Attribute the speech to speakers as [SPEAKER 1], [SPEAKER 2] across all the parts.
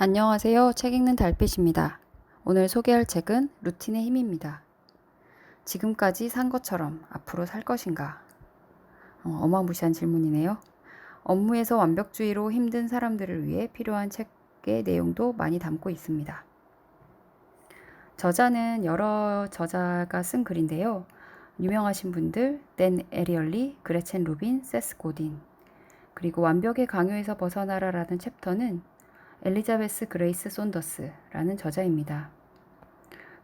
[SPEAKER 1] 안녕하세요. 책 읽는 달빛입니다. 오늘 소개할 책은 루틴의 힘입니다. 지금까지 산 것처럼 앞으로 살 것인가? 어마무시한 질문이네요. 업무에서 완벽주의로 힘든 사람들을 위해 필요한 책의 내용도 많이 담고 있습니다. 저자는 여러 저자가 쓴 글인데요. 유명하신 분들, 댄 에리얼리, 그레첸 루빈, 세스 고딘, 그리고 완벽의 강요에서 벗어나라라는 챕터는 엘리자베스 그레이스 손더스라는 저자입니다.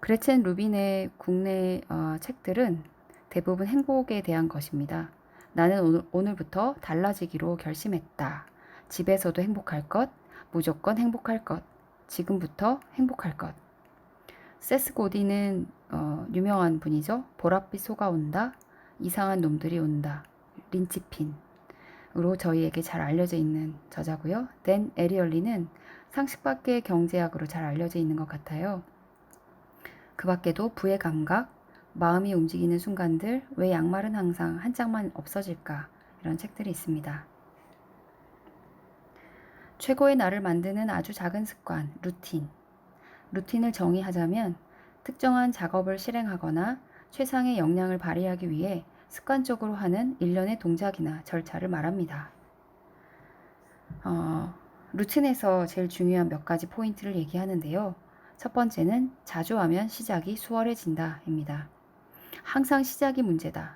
[SPEAKER 1] 그레첸 루빈의 국내 책들은 대부분 행복에 대한 것입니다. 나는 오늘부터 달라지기로 결심했다. 집에서도 행복할 것, 무조건 행복할 것, 지금부터 행복할 것. 세스 고디는 유명한 분이죠. 보랏빛 소가 온다, 이상한 놈들이 온다, 린치핀으로 저희에게 잘 알려져 있는 저자고요. 댄 에리얼리는 상식밖의 경제학으로 잘 알려져 있는 것 같아요. 그 밖에도 부의 감각, 마음이 움직이는 순간들, 왜 양말은 항상 한 짝만 없어질까, 이런 책들이 있습니다. 최고의 나를 만드는 아주 작은 습관, 루틴. 루틴을 정의하자면 특정한 작업을 실행하거나 최상의 역량을 발휘하기 위해 습관적으로 하는 일련의 동작이나 절차를 말합니다. 루틴에서 제일 중요한 몇 가지 포인트를 얘기하는데요. 첫 번째는 자주 하면 시작이 수월해진다입니다. 항상 시작이 문제다.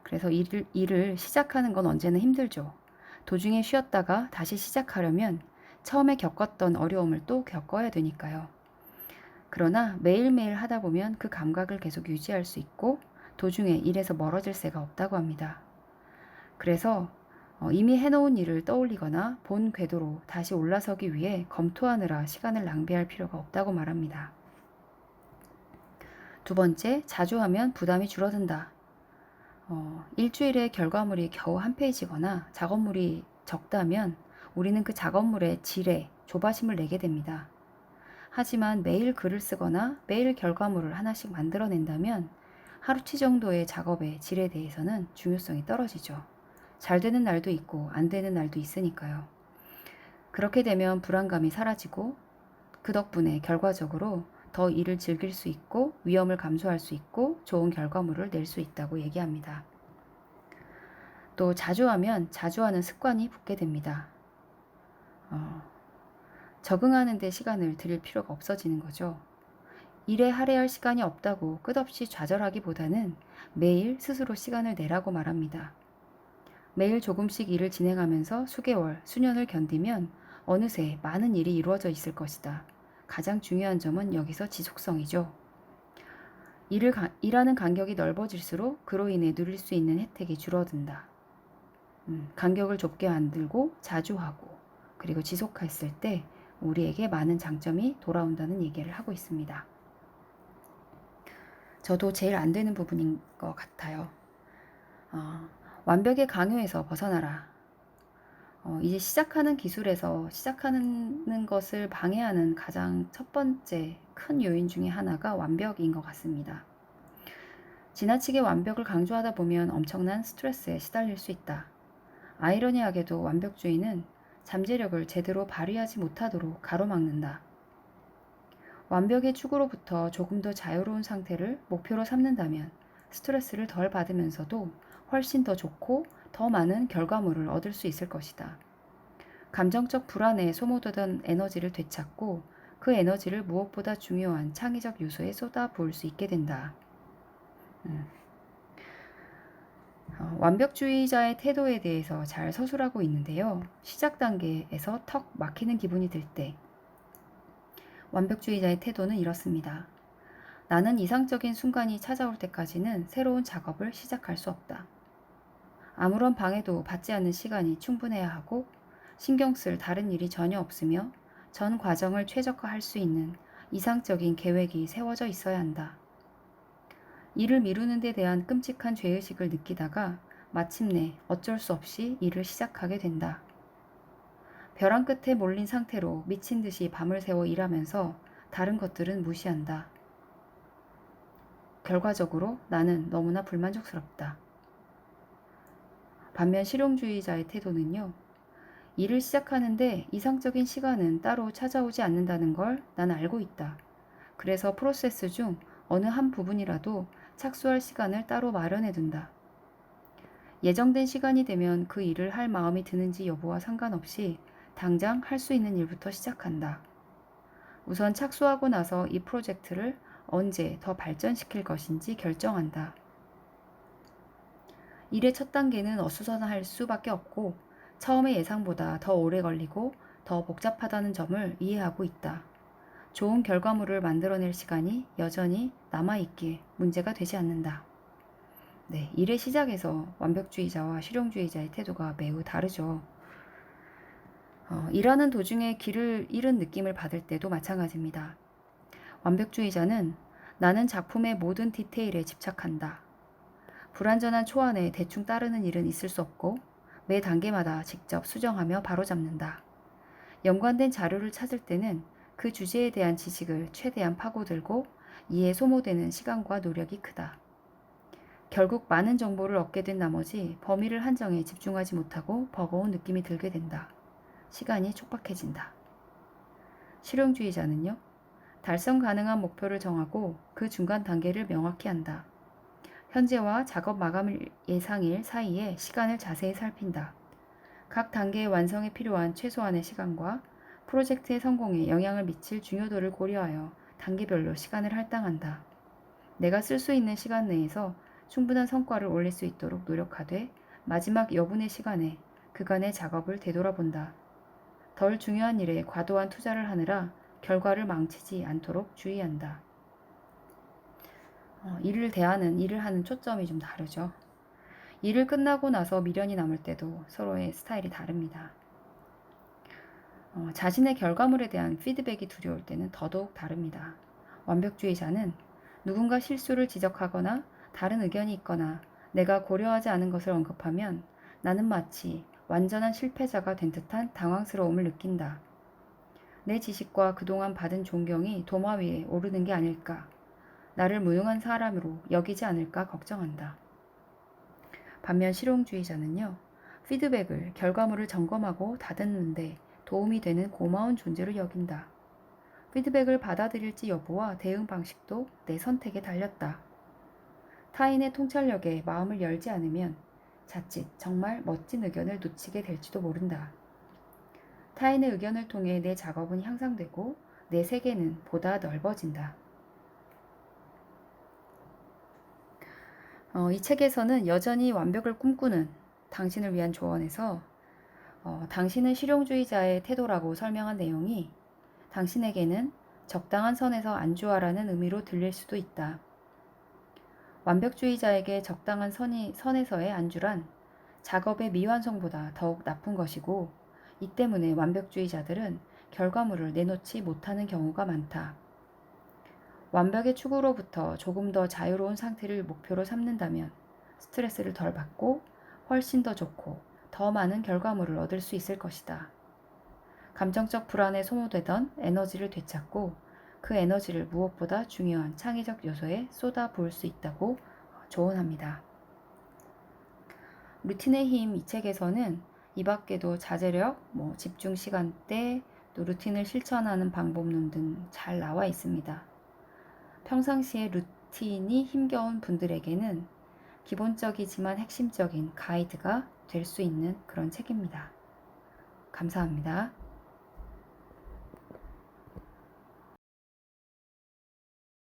[SPEAKER 1] 그래서 일을 시작하는 건 언제나 힘들죠. 도중에 쉬었다가 다시 시작하려면 처음에 겪었던 어려움을 또 겪어야 되니까요. 그러나 매일매일 하다 보면 그 감각을 계속 유지할 수 있고 도중에 일에서 멀어질 새가 없다고 합니다. 그래서 이미 해놓은 일을 떠올리거나 본 궤도로 다시 올라서기 위해 검토하느라 시간을 낭비할 필요가 없다고 말합니다. 두 번째, 자주 하면 부담이 줄어든다. 일주일에 결과물이 겨우 한 페이지거나 작업물이 적다면 우리는 그 작업물의 질에 조바심을 내게 됩니다. 하지만 매일 글을 쓰거나 매일 결과물을 하나씩 만들어낸다면 하루치 정도의 작업의 질에 대해서는 중요성이 떨어지죠. 잘 되는 날도 있고 안 되는 날도 있으니까요. 그렇게 되면 불안감이 사라지고 그 덕분에 결과적으로 더 일을 즐길 수 있고 위험을 감수할 수 있고 좋은 결과물을 낼 수 있다고 얘기합니다. 또 자주 하면 자주 하는 습관이 붙게 됩니다. 적응하는 데 시간을 들일 필요가 없어지는 거죠. 일에 할애할 시간이 없다고 끝없이 좌절하기보다는 매일 스스로 시간을 내라고 말합니다. 매일 조금씩 일을 진행하면서 수개월, 수년을 견디면 어느새 많은 일이 이루어져 있을 것이다. 가장 중요한 점은 여기서 지속성이죠. 일하는 간격이 넓어질수록 그로 인해 누릴 수 있는 혜택이 줄어든다. 간격을 좁게 만들고 자주 하고 그리고 지속했을 때 우리에게 많은 장점이 돌아온다는 얘기를 하고 있습니다. 저도 제일 안 되는 부분인 것 같아요. 완벽의 강요에서 벗어나라. 이제 시작하는 기술에서 시작하는 것을 방해하는 가장 첫 번째 큰 요인 중에 하나가 완벽인 것 같습니다. 지나치게 완벽을 강조하다 보면 엄청난 스트레스에 시달릴 수 있다. 아이러니하게도 완벽주의는 잠재력을 제대로 발휘하지 못하도록 가로막는다. 완벽의 추구로부터 조금 더 자유로운 상태를 목표로 삼는다면 스트레스를 덜 받으면서도 훨씬 더 좋고 더 많은 결과물을 얻을 수 있을 것이다. 감정적 불안에 소모되던 에너지를 되찾고 그 에너지를 무엇보다 중요한 창의적 요소에 쏟아부을 수 있게 된다. 완벽주의자의 태도에 대해서 잘 서술하고 있는데요. 시작 단계에서 턱 막히는 기분이 들 때 완벽주의자의 태도는 이렇습니다. 나는 이상적인 순간이 찾아올 때까지는 새로운 작업을 시작할 수 없다. 아무런 방해도 받지 않는 시간이 충분해야 하고 신경 쓸 다른 일이 전혀 없으며 전 과정을 최적화할 수 있는 이상적인 계획이 세워져 있어야 한다. 일을 미루는 데 대한 끔찍한 죄의식을 느끼다가 마침내 어쩔 수 없이 일을 시작하게 된다. 벼랑 끝에 몰린 상태로 미친 듯이 밤을 새워 일하면서 다른 것들은 무시한다. 결과적으로 나는 너무나 불만족스럽다. 반면 실용주의자의 태도는요. 일을 시작하는데 이상적인 시간은 따로 찾아오지 않는다는 걸 난 알고 있다. 그래서 프로세스 중 어느 한 부분이라도 착수할 시간을 따로 마련해 둔다. 예정된 시간이 되면 그 일을 할 마음이 드는지 여부와 상관없이 당장 할 수 있는 일부터 시작한다. 우선 착수하고 나서 이 프로젝트를 언제 더 발전시킬 것인지 결정한다. 일의 첫 단계는 어수선할 수밖에 없고 처음에 예상보다 더 오래 걸리고 더 복잡하다는 점을 이해하고 있다. 좋은 결과물을 만들어낼 시간이 여전히 남아있기에 문제가 되지 않는다. 네, 일의 시작에서 완벽주의자와 실용주의자의 태도가 매우 다르죠. 일하는 도중에 길을 잃은 느낌을 받을 때도 마찬가지입니다. 완벽주의자는 나는 작품의 모든 디테일에 집착한다. 불완전한 초안에 대충 따르는 일은 있을 수 없고 매 단계마다 직접 수정하며 바로잡는다. 연관된 자료를 찾을 때는 그 주제에 대한 지식을 최대한 파고들고 이에 소모되는 시간과 노력이 크다. 결국 많은 정보를 얻게 된 나머지 범위를 한정해 집중하지 못하고 버거운 느낌이 들게 된다. 시간이 촉박해진다. 실용주의자는요, 달성 가능한 목표를 정하고 그 중간 단계를 명확히 한다. 현재와 작업 마감 예상일 사이에 시간을 자세히 살핀다. 각 단계의 완성에 필요한 최소한의 시간과 프로젝트의 성공에 영향을 미칠 중요도를 고려하여 단계별로 시간을 할당한다. 내가 쓸 수 있는 시간 내에서 충분한 성과를 올릴 수 있도록 노력하되 마지막 여분의 시간에 그간의 작업을 되돌아본다. 덜 중요한 일에 과도한 투자를 하느라 결과를 망치지 않도록 주의한다. 일을 하는 초점이 좀 다르죠. 일을 끝나고 나서 미련이 남을 때도 서로의 스타일이 다릅니다. 자신의 결과물에 대한 피드백이 두려울 때는 더더욱 다릅니다. 완벽주의자는 누군가 실수를 지적하거나 다른 의견이 있거나 내가 고려하지 않은 것을 언급하면 나는 마치 완전한 실패자가 된 듯한 당황스러움을 느낀다. 내 지식과 그동안 받은 존경이 도마 위에 오르는 게 아닐까, 나를 무능한 사람으로 여기지 않을까 걱정한다. 반면 실용주의자는요, 피드백을 결과물을 점검하고 다듬는데 도움이 되는 고마운 존재로 여긴다. 피드백을 받아들일지 여부와 대응 방식도 내 선택에 달렸다. 타인의 통찰력에 마음을 열지 않으면 자칫 정말 멋진 의견을 놓치게 될지도 모른다. 타인의 의견을 통해 내 작업은 향상되고 내 세계는 보다 넓어진다. 이 책에서는 여전히 완벽을 꿈꾸는 당신을 위한 조언에서 당신은 실용주의자의 태도라고 설명한 내용이 당신에게는 적당한 선에서 안주하라는 의미로 들릴 수도 있다. 완벽주의자에게 적당한 선에서의 안주란 작업의 미완성보다 더욱 나쁜 것이고, 이 때문에 완벽주의자들은 결과물을 내놓지 못하는 경우가 많다. 완벽의 추구로부터 조금 더 자유로운 상태를 목표로 삼는다면 스트레스를 덜 받고 훨씬 더 좋고 더 많은 결과물을 얻을 수 있을 것이다. 감정적 불안에 소모되던 에너지를 되찾고 그 에너지를 무엇보다 중요한 창의적 요소에 쏟아 부을 수 있다고 조언합니다. 루틴의 힘 이 책에서는 이 밖에도 자제력, 집중 시간대, 또 루틴을 실천하는 방법론 등 잘 나와 있습니다. 평상시에 루틴이 힘겨운 분들에게는 기본적이지만 핵심적인 가이드가 될 수 있는 그런 책입니다. 감사합니다.